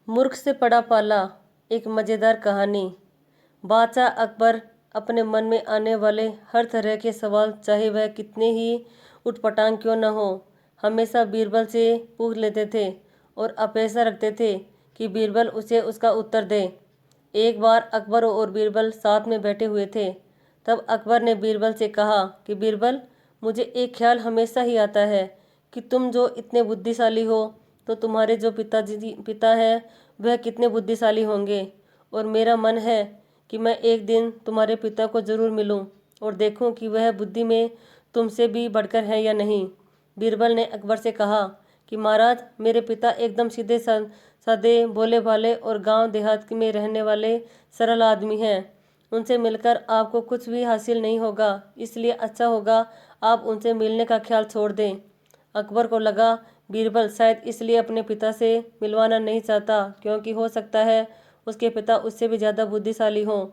मूर्ख से पड़ा पाला। एक मज़ेदार कहानी। बादशाह अकबर अपने मन में आने वाले हर तरह के सवाल, चाहे वह कितने ही उटपटांग क्यों न हो, हमेशा बीरबल से पूछ लेते थे और अपेक्षा रखते थे कि बीरबल उसे उसका उत्तर दे। एक बार अकबर और बीरबल साथ में बैठे हुए थे। तब अकबर ने बीरबल से कहा कि बीरबल, मुझे एक ख्याल हमेशा ही आता है कि तुम जो इतने बुद्धिशाली हो, तो तुम्हारे जो पिता हैं वह कितने बुद्धिशाली होंगे। और मेरा मन है कि मैं एक दिन तुम्हारे पिता को ज़रूर मिलूं और देखूं कि वह बुद्धि में तुमसे भी बढ़कर है या नहीं। बीरबल ने अकबर से कहा कि महाराज, मेरे पिता एकदम सीधे साधे, भोले भाले और गांव देहात में रहने वाले सरल आदमी हैं। उनसे मिलकर आपको कुछ भी हासिल नहीं होगा, इसलिए अच्छा होगा आप उनसे मिलने का ख्याल छोड़ दें। अकबर को लगा बीरबल शायद इसलिए अपने पिता से मिलवाना नहीं चाहता क्योंकि हो सकता है उसके पिता उससे भी ज़्यादा बुद्धिशाली हों,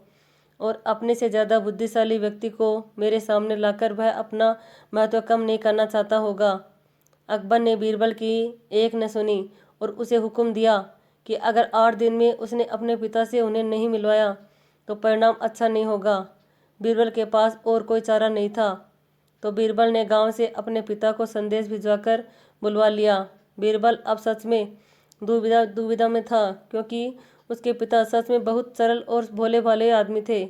और अपने से ज़्यादा बुद्धिशाली व्यक्ति को मेरे सामने लाकर वह अपना महत्व कम नहीं करना चाहता होगा। अकबर ने बीरबल की एक न सुनी और उसे हुक्म दिया कि अगर 8 दिन में उसने अपने पिता से उन्हें नहीं मिलवाया तो परिणाम अच्छा नहीं होगा। बीरबल के पास और कोई चारा नहीं था, तो बीरबल ने गांव से अपने पिता को संदेश भिजवाकर बुलवा लिया। बीरबल अब सच में दुविधा में था, क्योंकि उसके पिता सच में बहुत सरल और भोले भाले आदमी थे।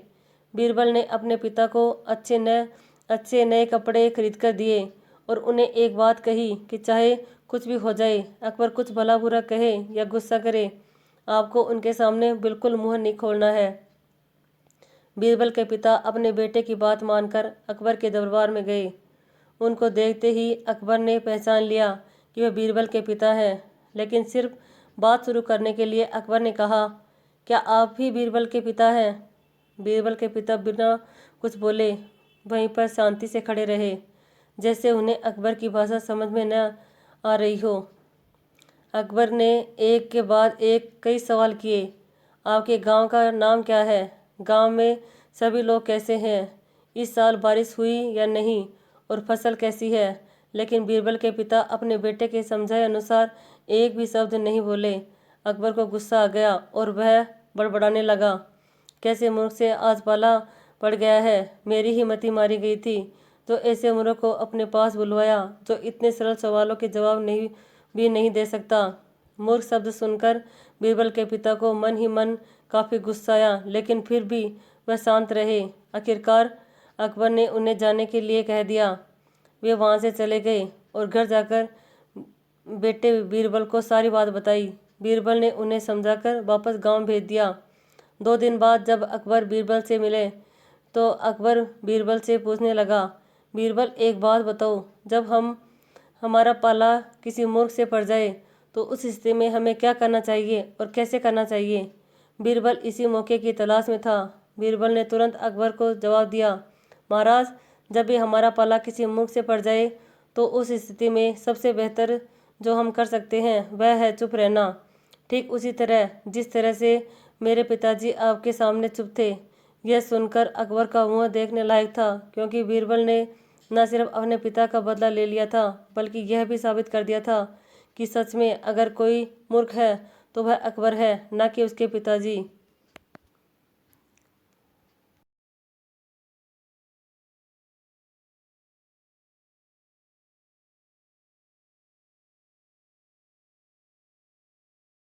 बीरबल ने अपने पिता को अच्छे नए कपड़े खरीद कर दिए और उन्हें एक बात कही कि चाहे कुछ भी हो जाए, अकबर कुछ भला बुरा कहे या गुस्सा करे, आपको उनके सामने बिल्कुल मुंह नहीं खोलना है। बीरबल के पिता अपने बेटे की बात मानकर अकबर के दरबार में गए। उनको देखते ही अकबर ने पहचान लिया कि वह बीरबल के पिता हैं, लेकिन सिर्फ बात शुरू करने के लिए अकबर ने कहा, क्या आप ही बीरबल के पिता हैं? बीरबल के पिता बिना कुछ बोले वहीं पर शांति से खड़े रहे, जैसे उन्हें अकबर की भाषा समझ में न आ रही हो। अकबर ने एक के बाद एक कई सवाल किए। आपके गांव का नाम क्या है? गांव में सभी लोग कैसे हैं? इस साल बारिश हुई या नहीं? और फसल कैसी है? लेकिन बीरबल के पिता अपने बेटे के समझाए अनुसार एक भी शब्द नहीं बोले। अकबर को गुस्सा आ गया और वह बड़बड़ाने लगा, कैसे मूर्ख से आज पाला पड़ गया है। मेरी ही मति मारी गई थी तो ऐसे मूर्ख को अपने पास बुलवाया जो इतने सरल सवालों के जवाब भी नहीं दे सकता। मूर्ख शब्द सुनकर बीरबल के पिता को मन ही मन काफ़ी गुस्सा आया, लेकिन फिर भी वह शांत रहे। आखिरकार अकबर ने उन्हें जाने के लिए कह दिया। वे वहाँ से चले गए और घर जाकर बेटे बीरबल को सारी बात बताई। बीरबल ने उन्हें समझाकर वापस गांव भेज दिया। 2 दिन बाद जब अकबर बीरबल से मिले तो अकबर बीरबल से पूछने लगा, बीरबल, एक बात बताओ, जब हमारा पाला किसी मूर्ख से पड़ जाए तो उस स्थिति में हमें क्या करना चाहिए और कैसे करना चाहिए? बीरबल इसी मौके की तलाश में था। बीरबल ने तुरंत अकबर को जवाब दिया, महाराज, जब भी हमारा पाला किसी मूर्ख से पड़ जाए तो उस स्थिति में सबसे बेहतर जो हम कर सकते हैं वह है चुप रहना। ठीक उसी तरह जिस तरह से मेरे पिताजी आपके सामने चुप थे। यह सुनकर अकबर का मुंह देखने लायक था, क्योंकि बीरबल ने न सिर्फ अपने पिता का बदला ले लिया था, बल्कि यह भी साबित कर दिया था कि सच में अगर कोई मूर्ख है तो वह अकबर है, न कि उसके पिताजी।